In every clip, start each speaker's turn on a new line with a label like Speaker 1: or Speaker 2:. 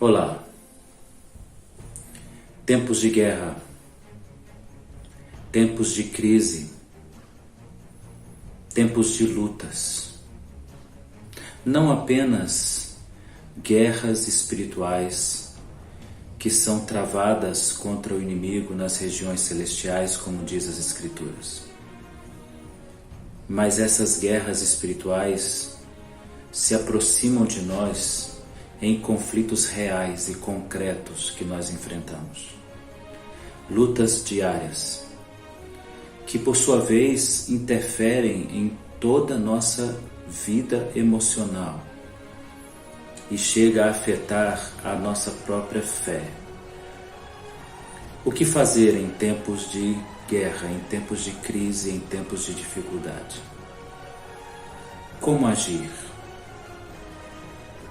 Speaker 1: Olá. Tempos de guerra, tempos de crise, tempos de lutas. Não apenas guerras espirituais que são travadas contra o inimigo nas regiões celestiais, como diz as Escrituras. Mas essas guerras espirituais se aproximam de nós em conflitos reais e concretos que nós enfrentamos. Lutas diárias, que por sua vez interferem em toda a nossa vida emocional e chega a afetar a nossa própria fé. O que fazer em tempos de guerra, em tempos de crise, em tempos de dificuldade? Como agir?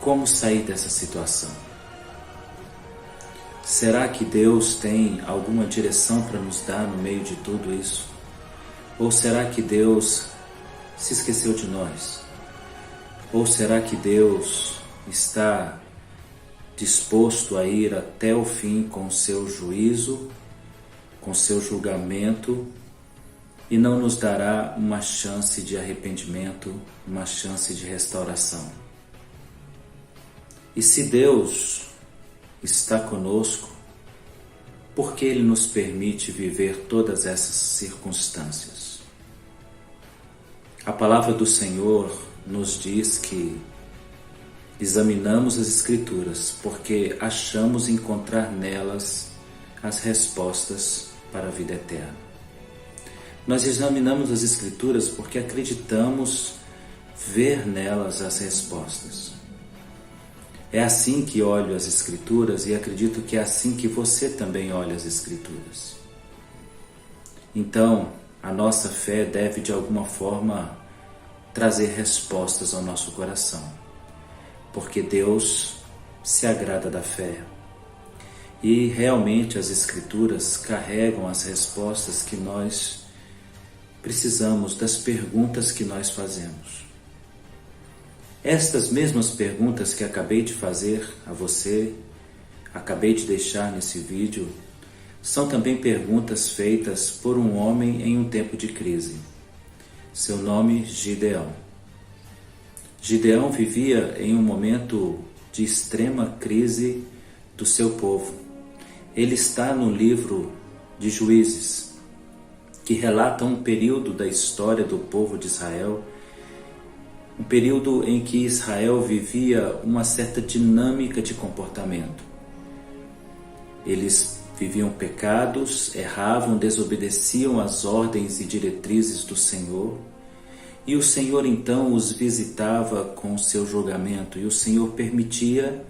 Speaker 1: Como sair dessa situação? Será que Deus tem alguma direção para nos dar no meio de tudo isso? Ou será que Deus se esqueceu de nós? Ou será que Deus está disposto a ir até o fim com seu juízo, com seu julgamento, e não nos dará uma chance de arrependimento, uma chance de restauração? E se Deus está conosco, por que Ele nos permite viver todas essas circunstâncias? A palavra do Senhor nos diz que examinamos as Escrituras porque achamos encontrar nelas as respostas para a vida eterna. Nós examinamos as Escrituras porque acreditamos ver nelas as respostas. É assim que olho as Escrituras e acredito que é assim que você também olha as Escrituras. Então, a nossa fé deve de alguma forma trazer respostas ao nosso coração, porque Deus se agrada da fé. E realmente as Escrituras carregam as respostas que nós precisamos, das perguntas que nós fazemos. Estas mesmas perguntas que acabei de fazer a você, acabei de deixar nesse vídeo, são também perguntas feitas por um homem em um tempo de crise. Seu nome, Gideão. Gideão vivia em um momento de extrema crise do seu povo. Ele está no livro de Juízes, que relata um período da história do povo de Israel, um período em que Israel vivia uma certa dinâmica de comportamento. Eles viviam pecados, erravam, desobedeciam às ordens e diretrizes do Senhor, e o Senhor então os visitava com o seu julgamento, e o Senhor permitia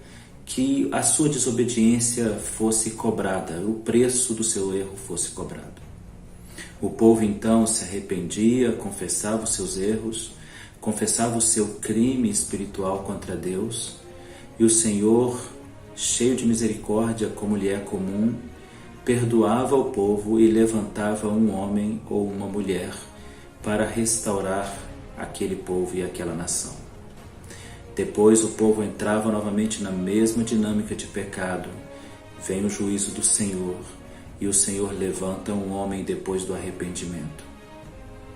Speaker 1: que a sua desobediência fosse cobrada, o preço do seu erro fosse cobrado. O povo então se arrependia, confessava os seus erros, confessava o seu crime espiritual contra Deus, e o Senhor, cheio de misericórdia, como lhe é comum, perdoava o povo e levantava um homem ou uma mulher para restaurar aquele povo e aquela nação. Depois o povo entrava novamente na mesma dinâmica de pecado. Vem o juízo do Senhor e o Senhor levanta um homem depois do arrependimento.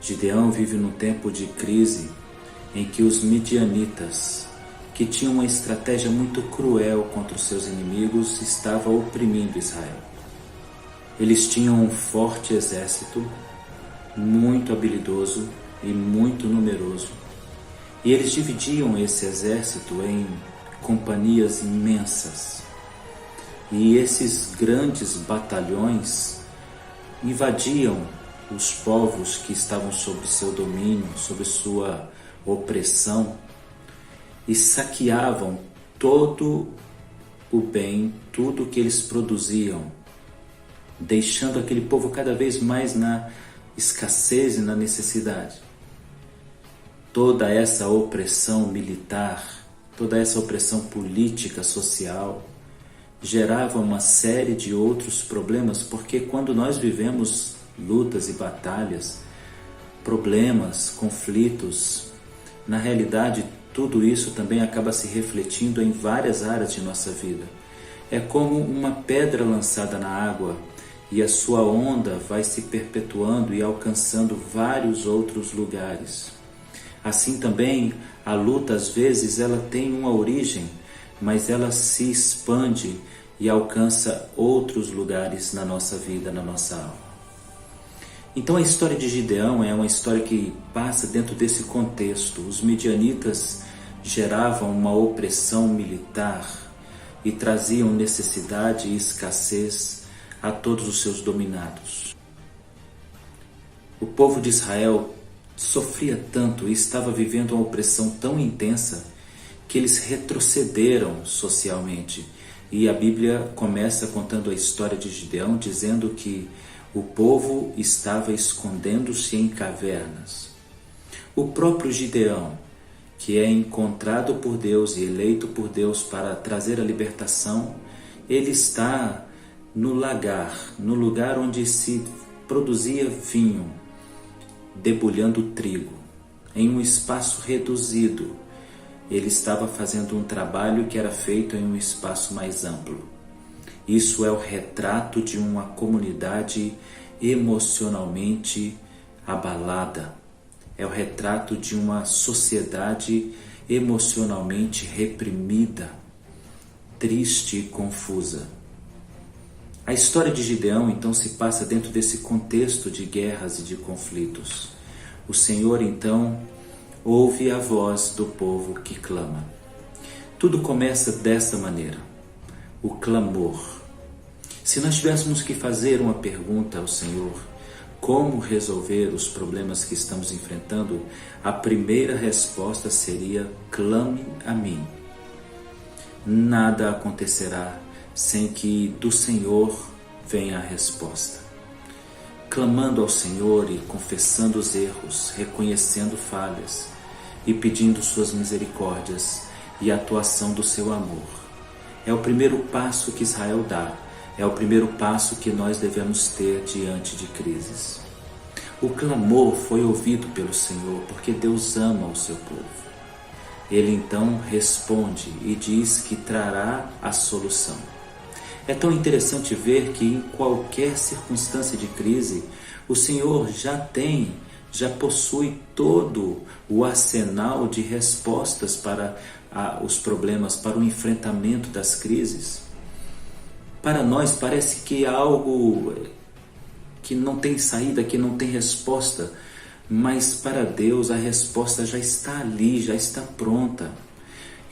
Speaker 1: Gideão vive num tempo de crise em que os midianitas, que tinham uma estratégia muito cruel contra os seus inimigos, estavam oprimindo Israel. Eles tinham um forte exército, muito habilidoso e muito numeroso, e eles dividiam esse exército em companhias imensas. E esses grandes batalhões invadiam os povos que estavam sob seu domínio, sob sua opressão, e saqueavam todo o bem, tudo que eles produziam, deixando aquele povo cada vez mais na escassez e na necessidade. Toda essa opressão militar, toda essa opressão política, social, gerava uma série de outros problemas, porque quando nós vivemos lutas e batalhas, problemas, conflitos, na realidade tudo isso também acaba se refletindo em várias áreas de nossa vida. é como uma pedra lançada na água e a sua onda vai se perpetuando e alcançando vários outros lugares. Assim também, a luta às vezes ela tem uma origem, mas ela se expande e alcança outros lugares na nossa vida, na nossa alma. Então a história de Gideão é uma história que passa dentro desse contexto. Os midianitas geravam uma opressão militar e traziam necessidade e escassez a todos os seus dominados. O povo de Israel sofria tanto e estava vivendo uma opressão tão intensa que eles retrocederam socialmente. E a Bíblia começa contando a história de Gideão, dizendo que o povo estava escondendo-se em cavernas. O próprio Gideão, que é encontrado por Deus e eleito por Deus para trazer a libertação, ele está no lagar, no lugar onde se produzia vinho, debulhando trigo, em um espaço reduzido. Ele estava fazendo um trabalho que era feito em um espaço mais amplo. Isso é o retrato de uma comunidade emocionalmente abalada. É o retrato de uma sociedade emocionalmente reprimida, triste e confusa. A história de Gideão então se passa dentro desse contexto de guerras e de conflitos. O Senhor então ouve a voz do povo que clama. Tudo começa dessa maneira, o clamor. Se nós tivéssemos que fazer uma pergunta ao Senhor, como resolver os problemas que estamos enfrentando, a primeira resposta seria: clame a mim. Nada acontecerá sem que do Senhor venha a resposta. Clamando ao Senhor e confessando os erros, reconhecendo falhas e pedindo suas misericórdias e a atuação do seu amor. É o primeiro passo que Israel dá. É o primeiro passo que nós devemos ter diante de crises. O clamor foi ouvido pelo Senhor porque Deus ama o seu povo. Ele então responde e diz que trará a solução. É tão interessante ver que em qualquer circunstância de crise, o Senhor já possui todo o arsenal de respostas para os problemas, para o enfrentamento das crises. Para nós parece que é algo que não tem saída, que não tem resposta, mas para Deus a resposta já está ali, já está pronta.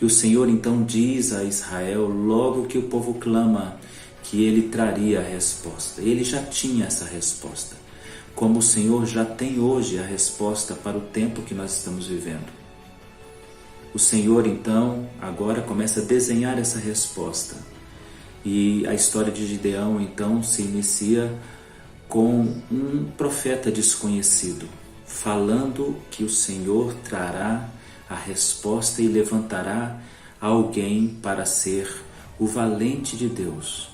Speaker 1: E o Senhor então diz a Israel, logo que o povo clama, que ele traria a resposta. Ele já tinha essa resposta, como o Senhor já tem hoje a resposta para o tempo que nós estamos vivendo. O Senhor então agora começa a desenhar essa resposta. E a história de Gideão então se inicia com um profeta desconhecido, falando que o Senhor trará a resposta e levantará alguém para ser o valente de Deus,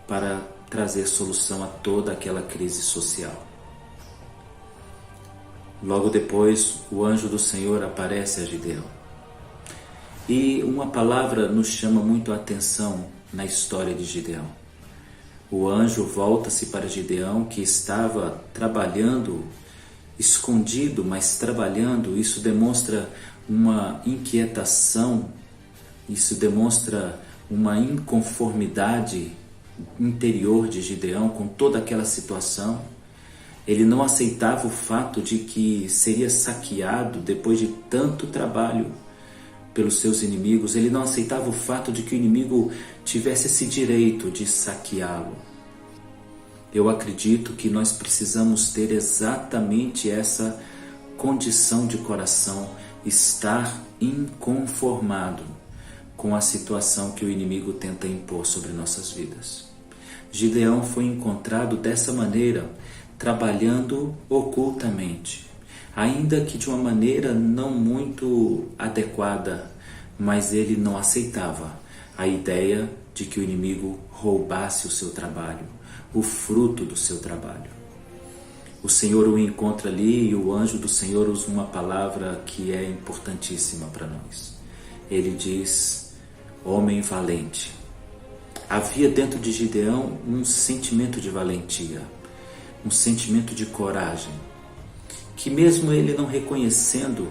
Speaker 1: para trazer solução a toda aquela crise social. Logo depois, o anjo do Senhor aparece a Gideão. E uma palavra nos chama muito a atenção na história de Gideão. O anjo volta-se para Gideão, que estava trabalhando, escondido, mas trabalhando. Isso demonstra uma inquietação, isso demonstra uma inconformidade interior de Gideão com toda aquela situação. Ele não aceitava o fato de que seria saqueado depois de tanto trabalho pelos seus inimigos. Ele não aceitava o fato de que o inimigo tivesse esse direito de saqueá-lo. Eu acredito que nós precisamos ter exatamente essa condição de coração, estar inconformado com a situação que o inimigo tenta impor sobre nossas vidas. Gideão foi encontrado dessa maneira, trabalhando ocultamente, ainda que de uma maneira não muito adequada, mas ele não aceitava a ideia de que o inimigo roubasse o seu trabalho, o fruto do seu trabalho. O Senhor o encontra ali e o anjo do Senhor usa uma palavra que é importantíssima para nós. Ele diz: homem valente. Havia dentro de Gideão um sentimento de valentia, um sentimento de coragem, que mesmo ele não reconhecendo,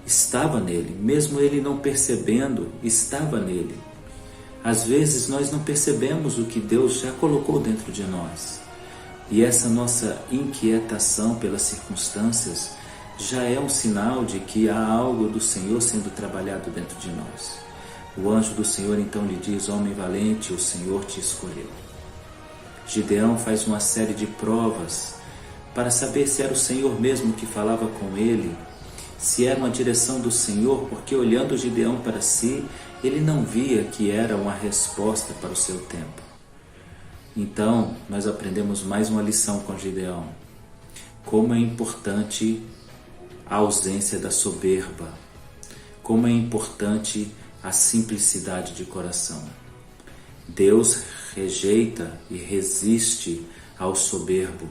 Speaker 1: estava nele, mesmo ele não percebendo, estava nele. Às vezes nós não percebemos o que Deus já colocou dentro de nós. E essa nossa inquietação pelas circunstâncias já é um sinal de que há algo do Senhor sendo trabalhado dentro de nós. O anjo do Senhor então lhe diz: homem valente, o Senhor te escolheu. Gideão faz uma série de provas para saber se era o Senhor mesmo que falava com ele, se era uma direção do Senhor, porque olhando Gideão para si, ele não via que era uma resposta para o seu tempo. Então, nós aprendemos mais uma lição com Gideão. Como é importante a ausência da soberba. Como é importante a simplicidade de coração. Deus rejeita e resiste ao soberbo,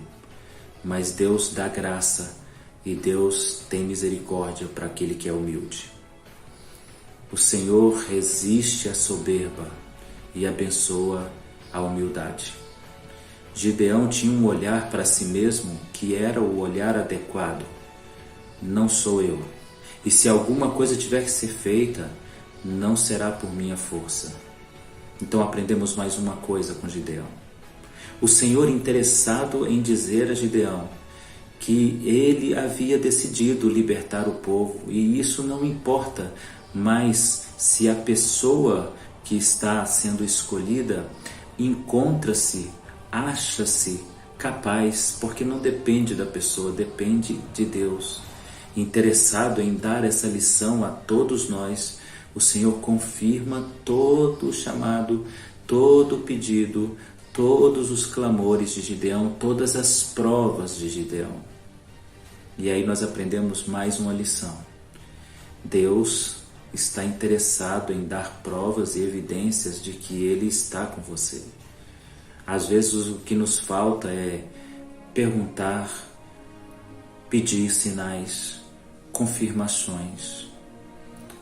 Speaker 1: mas Deus dá graça e Deus tem misericórdia para aquele que é humilde. O Senhor resiste à soberba e abençoa a humildade. Gideão tinha um olhar para si mesmo que era o olhar adequado. Não sou eu. E se alguma coisa tiver que ser feita, não será por minha força. Então aprendemos mais uma coisa com Gideão. O Senhor interessado em dizer a Gideão que ele havia decidido libertar o povo, e isso não importa mais se a pessoa que está sendo escolhida encontra-se, acha-se capaz, porque não depende da pessoa, depende de Deus. Interessado em dar essa lição a todos nós, o Senhor confirma todo o chamado, todo o pedido, todos os clamores de Gideão, todas as provas de Gideão. E aí nós aprendemos mais uma lição. Deus está interessado em dar provas e evidências de que Ele está com você. Às vezes o que nos falta é perguntar, pedir sinais, confirmações.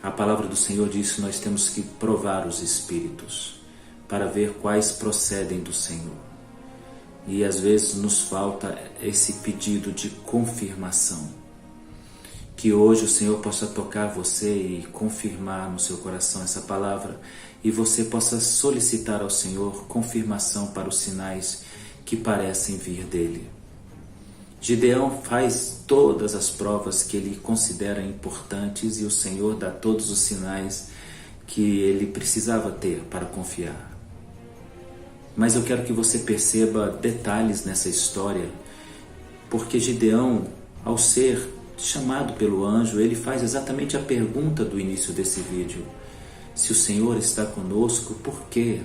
Speaker 1: A palavra do Senhor diz que nós temos que provar os espíritos para ver quais procedem do Senhor. E às vezes nos falta esse pedido de confirmação. Que hoje o Senhor possa tocar você e confirmar no seu coração essa palavra, e você possa solicitar ao Senhor confirmação para os sinais que parecem vir dele. Gideão faz todas as provas que ele considera importantes e o Senhor dá todos os sinais que ele precisava ter para confiar. Mas eu quero que você perceba detalhes nessa história, porque Gideão, ao ser chamado pelo anjo, ele faz exatamente a pergunta do início desse vídeo: se o Senhor está conosco, por quê?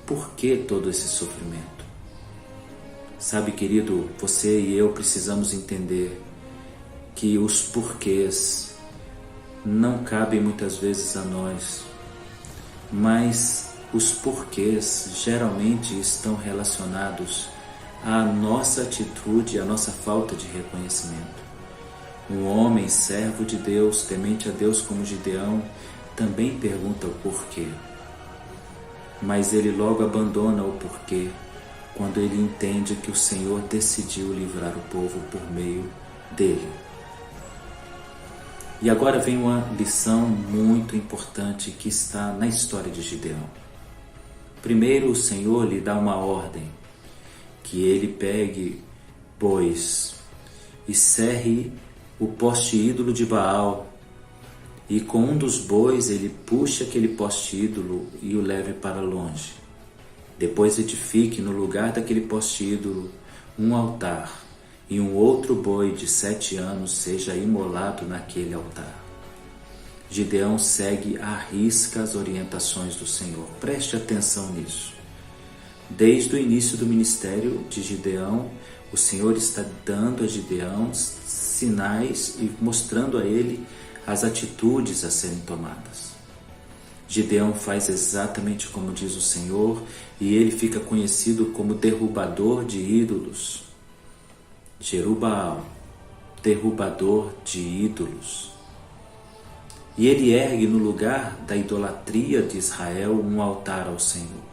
Speaker 1: Por que todo esse sofrimento? Sabe, querido, você e eu precisamos entender que os porquês não cabem muitas vezes a nós, mas os porquês geralmente estão relacionados à nossa atitude, à nossa falta de reconhecimento. Um homem servo de Deus, temente a Deus como Gideão, também pergunta o porquê, mas ele logo abandona o porquê quando ele entende que o Senhor decidiu livrar o povo por meio dele. E agora vem uma lição muito importante que está na história de Gideão. Primeiro, o Senhor lhe dá uma ordem, que ele pegue bois e cerre o poste ídolo de Baal, e com um dos bois ele puxe aquele poste ídolo e o leve para longe. Depois edifique no lugar daquele poste ídolo um altar, e um outro boi de 7 anos seja imolado naquele altar. Gideão segue à risca as orientações do Senhor. Preste atenção nisso. Desde o início do ministério de Gideão, o Senhor está dando a Gideão sinais e mostrando a ele as atitudes a serem tomadas. Gideão faz exatamente como diz o Senhor, e ele fica conhecido como derrubador de ídolos. Jerubbaal, derrubador de ídolos. E ele ergue no lugar da idolatria de Israel um altar ao Senhor.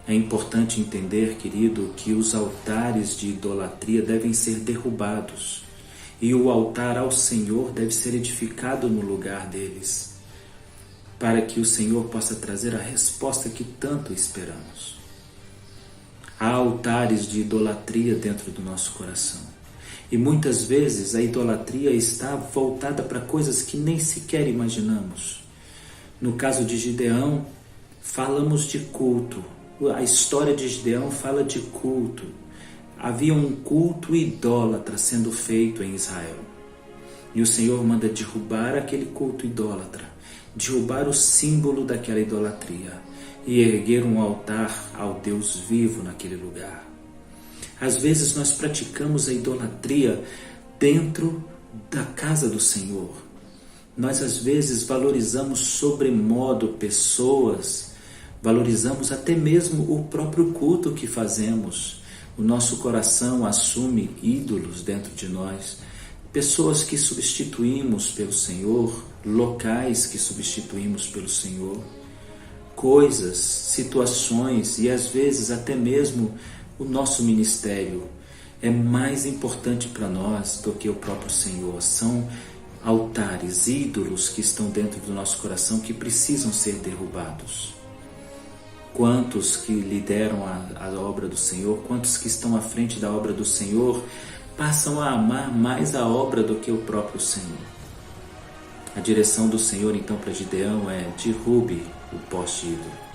Speaker 1: É importante entender, querido, que os altares de idolatria devem ser derrubados e o altar ao Senhor deve ser edificado no lugar deles, para que o Senhor possa trazer a resposta que tanto esperamos. Há altares de idolatria dentro do nosso coração e muitas vezes a idolatria está voltada para coisas que nem sequer imaginamos. No caso de Gideão, falamos de culto. A história de Gideão fala de culto. Havia um culto idólatra sendo feito em Israel. E o Senhor manda derrubar aquele culto idólatra, derrubar o símbolo daquela idolatria e erguer um altar ao Deus vivo naquele lugar. Às vezes nós praticamos a idolatria dentro da casa do Senhor. Nós às vezes valorizamos sobremodo pessoas, valorizamos até mesmo o próprio culto que fazemos. O nosso coração assume ídolos dentro de nós, pessoas que substituímos pelo Senhor, locais que substituímos pelo Senhor, coisas, situações e às vezes até mesmo o nosso ministério é mais importante para nós do que o próprio Senhor. São altares, ídolos que estão dentro do nosso coração que precisam ser derrubados. Quantos que lideram a obra do Senhor, quantos que estão à frente da obra do Senhor, passam a amar mais a obra do que o próprio Senhor. A direção do Senhor então para Gideão é: derrube o poste ídolo.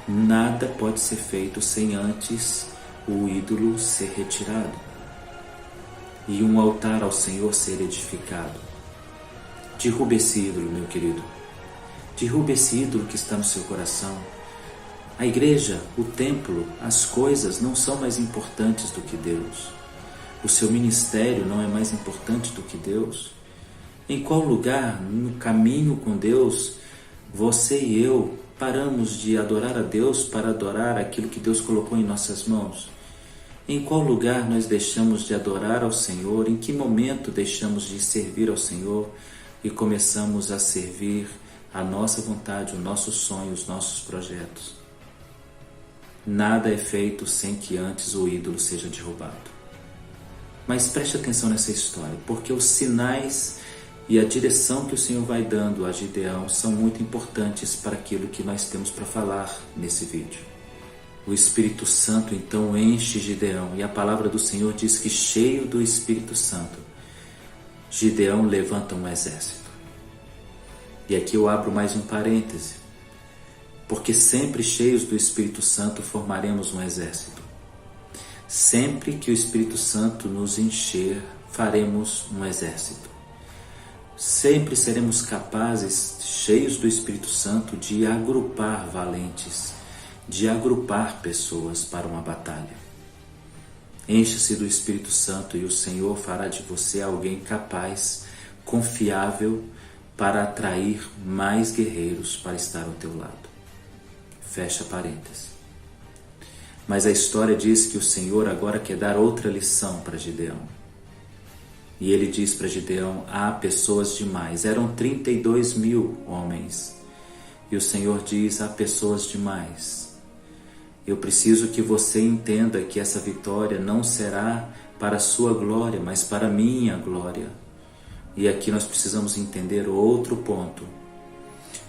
Speaker 1: Nada pode ser feito sem antes o ídolo ser retirado e um altar ao Senhor ser edificado. Derrube esse ídolo, meu querido. Derrube esse ídolo que está no seu coração. A igreja, o templo, as coisas não são mais importantes do que Deus. O seu ministério não é mais importante do que Deus. Em qual lugar, no caminho com Deus, você e eu paramos de adorar a Deus para adorar aquilo que Deus colocou em nossas mãos? Em qual lugar nós deixamos de adorar ao Senhor? Em que momento deixamos de servir ao Senhor e começamos a servir a nossa vontade, o nosso sonho, os nossos projetos? Nada é feito sem que antes o ídolo seja derrubado. Mas preste atenção nessa história, porque os sinais e a direção que o Senhor vai dando a Gideão são muito importantes para aquilo que nós temos para falar nesse vídeo. O Espírito Santo então enche Gideão e a palavra do Senhor diz que, cheio do Espírito Santo, Gideão levanta um exército. E aqui eu abro mais um parêntese, porque sempre cheios do Espírito Santo formaremos um exército. Sempre que o Espírito Santo nos encher, faremos um exército. Sempre seremos capazes, cheios do Espírito Santo, de agrupar valentes, de agrupar pessoas para uma batalha. Encha-se do Espírito Santo e o Senhor fará de você alguém capaz, confiável, para atrair mais guerreiros para estar ao teu lado. Fecha parênteses. Mas a história diz que o Senhor agora quer dar outra lição para Gideão. E ele diz para Gideão: há pessoas demais. Eram 32.000 homens. E o Senhor diz: há pessoas demais. Eu preciso que você entenda que essa vitória não será para a sua glória, mas para a minha glória. E aqui nós precisamos entender outro ponto.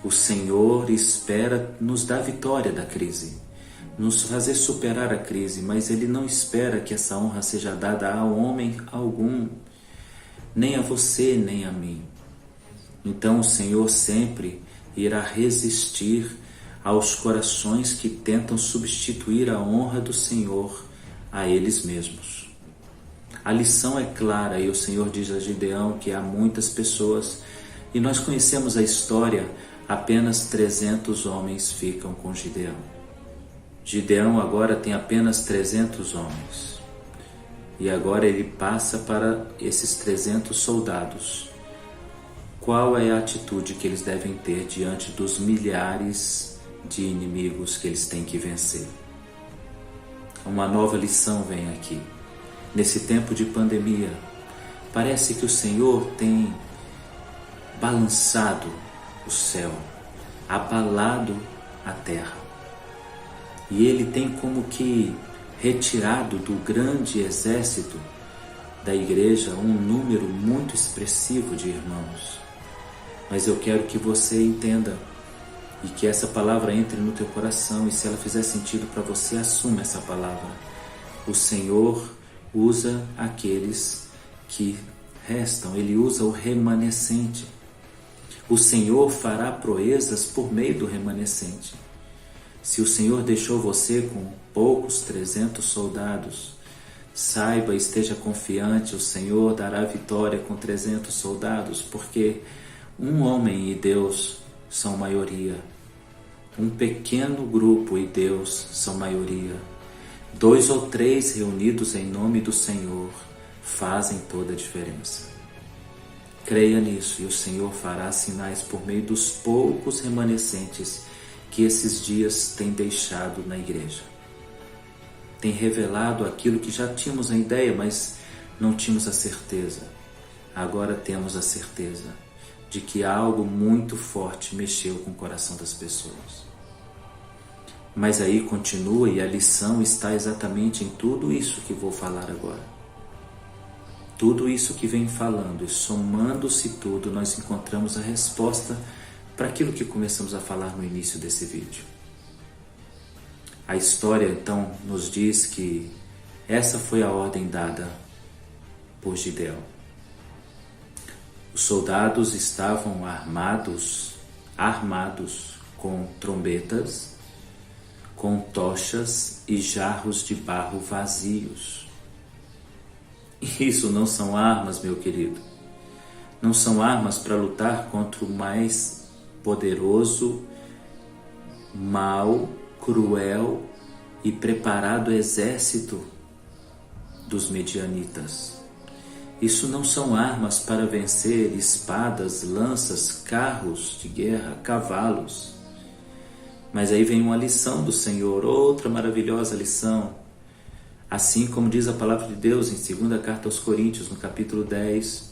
Speaker 1: O Senhor espera nos dar vitória da crise, nos fazer superar a crise, mas Ele não espera que essa honra seja dada a homem algum, nem a você, nem a mim. Então o Senhor sempre irá resistir aos corações que tentam substituir a honra do Senhor a eles mesmos. A lição é clara e o Senhor diz a Gideão que há muitas pessoas, e nós conhecemos a história. Apenas 300 homens ficam com Gideão. Gideão agora tem apenas 300 homens. E agora ele passa para esses 300 soldados. Qual é a atitude que eles devem ter diante dos milhares de inimigos que eles têm que vencer? Uma nova lição vem aqui. Nesse tempo de pandemia, parece que o Senhor tem balançado o céu, abalado a terra. e ele tem como que retirado do grande exército da igreja um número muito expressivo de irmãos. Mas eu quero que você entenda e que essa palavra entre no teu coração, e se ela fizer sentido para você, assuma essa palavra. O Senhor usa aqueles que restam, Ele usa o remanescente. O Senhor fará proezas por meio do remanescente. Se o Senhor deixou você com poucos 300 soldados, saiba, esteja confiante, o Senhor dará vitória com 300 soldados, porque um homem e Deus são maioria. Um pequeno grupo e Deus são maioria. 2 ou 3 reunidos em nome do Senhor fazem toda a diferença. Creia nisso e o Senhor fará sinais por meio dos poucos remanescentes que esses dias tem deixado na igreja. Tem revelado aquilo que já tínhamos a ideia, mas não tínhamos a certeza. Agora temos a certeza de que algo muito forte mexeu com o coração das pessoas. Mas aí continua, e a lição está exatamente em tudo isso que vou falar agora. Tudo isso que vem falando, e somando-se tudo, nós encontramos a resposta para aquilo que começamos a falar no início desse vídeo. A história então nos diz que essa foi a ordem dada por Gideão. Os soldados estavam armados com trombetas, com tochas e jarros de barro vazios. Isso não são armas, meu querido. Não são armas para lutar contra o mais poderoso, mau, cruel e preparado exército dos medianitas. Isso não são armas para vencer espadas, lanças, carros de guerra, cavalos. Mas aí vem uma lição do Senhor, outra maravilhosa lição. Assim como diz a palavra de Deus em 2ª carta aos Coríntios, no capítulo 10,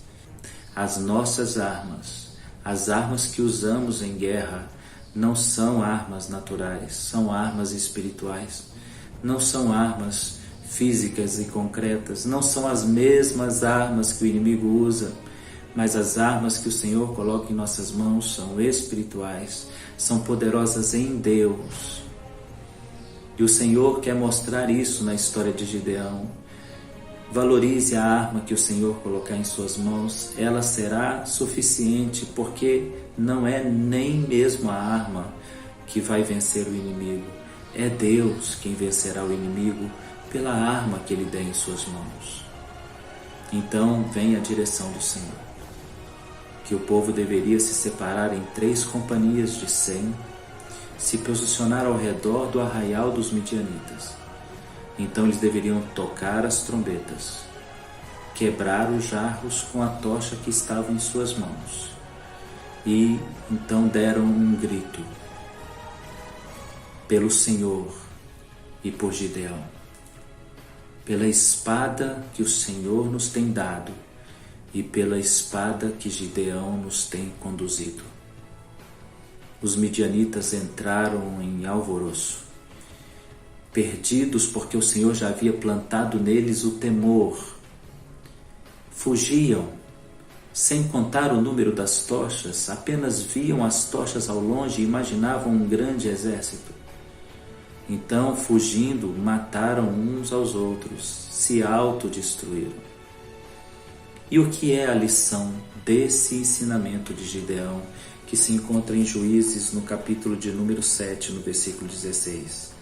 Speaker 1: as nossas armas, as armas que usamos em guerra, não são armas naturais, são armas espirituais. Não são armas físicas e concretas, não são as mesmas armas que o inimigo usa, mas as armas que o Senhor coloca em nossas mãos são espirituais, são poderosas em Deus. E o Senhor quer mostrar isso na história de Gideão. Valorize a arma que o Senhor colocar em suas mãos, ela será suficiente, porque não é nem mesmo a arma que vai vencer o inimigo, é Deus quem vencerá o inimigo pela arma que Ele der em suas mãos. Então vem a direção do Senhor, que o povo deveria se separar em 3 companhias de 100, se posicionar ao redor do arraial dos midianitas. Então eles deveriam tocar as trombetas, quebrar os jarros com a tocha que estava em suas mãos, e então deram um grito pelo Senhor e por Gideão, pela espada que o Senhor nos tem dado e pela espada que Gideão nos tem conduzido. Os midianitas entraram em alvoroço, perdidos porque o Senhor já havia plantado neles o temor. Fugiam, sem contar o número das tochas, apenas viam as tochas ao longe e imaginavam um grande exército. Então, fugindo, mataram uns aos outros, se autodestruíram. E o que é a lição desse ensinamento de Gideão, que se encontra em Juízes, no capítulo de número 7, no versículo 16?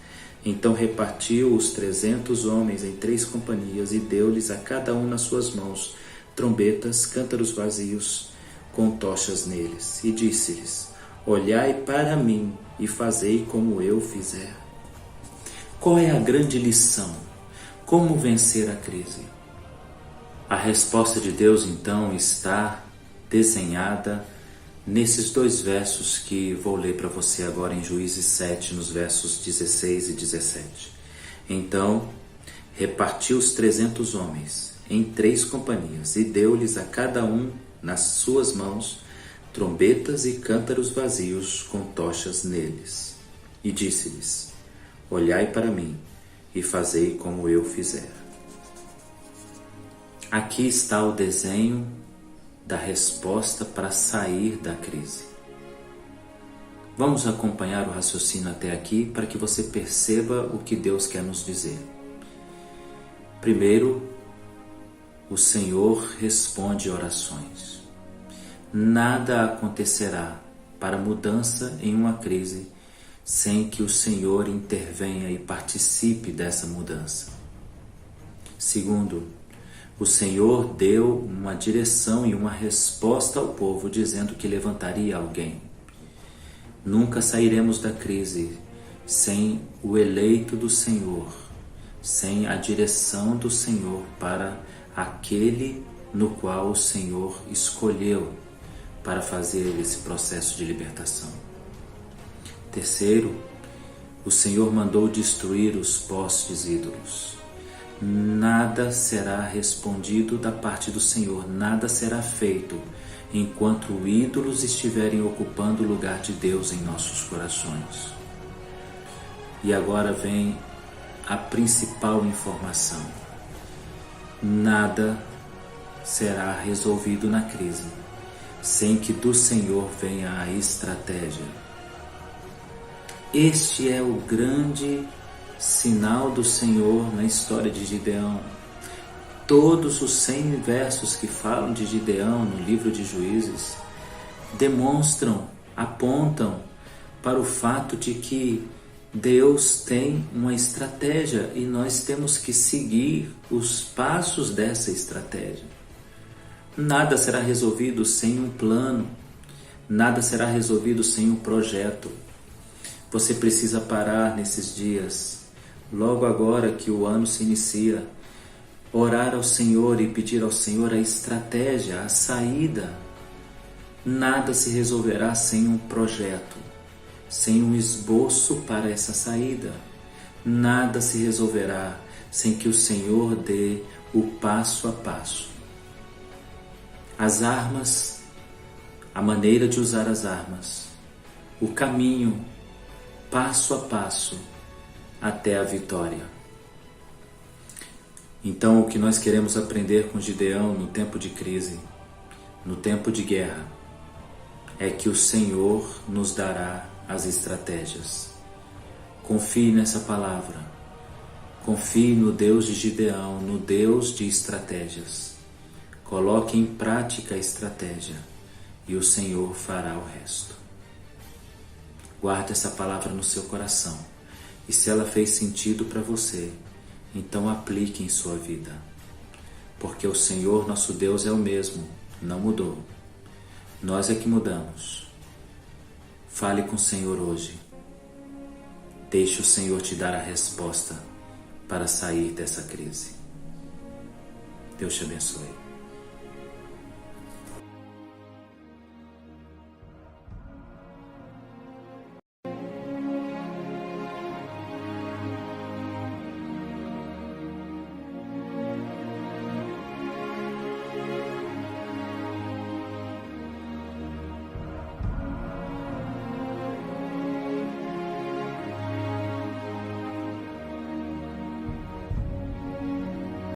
Speaker 1: Então repartiu os 300 homens em 3 companhias e deu-lhes a cada um nas suas mãos trombetas, cântaros vazios, com tochas neles. E disse-lhes: olhai para mim e fazei como eu fizer. Qual é a grande lição? Como vencer a crise? A resposta de Deus, então, está desenhada nesses 2 versos que vou ler para você agora em Juízes 7, nos versos 16 e 17. Então, repartiu os 300 homens em 3 companhias e deu-lhes a cada um nas suas mãos trombetas e cântaros vazios com tochas neles. E disse-lhes: Olhai para mim e fazei como eu fizer. Aqui está o desenho da resposta para sair da crise. Vamos acompanhar o raciocínio até aqui para que você perceba o que Deus quer nos dizer. Primeiro, o Senhor responde orações. Nada acontecerá para mudança em uma crise sem que o Senhor intervenha e participe dessa mudança. Segundo, o Senhor deu uma direção e uma resposta ao povo dizendo que levantaria alguém. Nunca sairemos da crise sem o eleito do Senhor, sem a direção do Senhor para aquele no qual o Senhor escolheu para fazer esse processo de libertação. Terceiro, o Senhor mandou destruir os postes ídolos. Nada será respondido da parte do Senhor, nada será feito enquanto ídolos estiverem ocupando o lugar de Deus em nossos corações. E agora vem a principal informação. Nada será resolvido na crise sem que do Senhor venha a estratégia. Este é o grande sinal do Senhor na história de Gideão. Todos os 100 versos que falam de Gideão no livro de Juízes demonstram, apontam para o fato de que Deus tem uma estratégia e nós temos que seguir os passos dessa estratégia. Nada será resolvido sem um plano, nada será resolvido sem um projeto. Você precisa parar nesses dias, logo agora que o ano se inicia, orar ao Senhor e pedir ao Senhor a estratégia, a saída. Nada se resolverá sem um projeto, sem um esboço para essa saída. Nada se resolverá sem que o Senhor dê o passo a passo. As armas, a maneira de usar as armas, o caminho, passo a passo, até a vitória. Então, o que nós queremos aprender com Gideão no tempo de crise, no tempo de guerra, é que o Senhor nos dará as estratégias. Confie nessa palavra. Confie no Deus de Gideão, no Deus de estratégias. Coloque em prática a estratégia e o Senhor fará o resto. Guarde essa palavra no seu coração e se ela fez sentido para você, então aplique em sua vida. Porque o Senhor nosso Deus é o mesmo, não mudou. Nós é que mudamos. Fale com o Senhor hoje. Deixe o Senhor te dar a resposta para sair dessa crise. Deus te abençoe.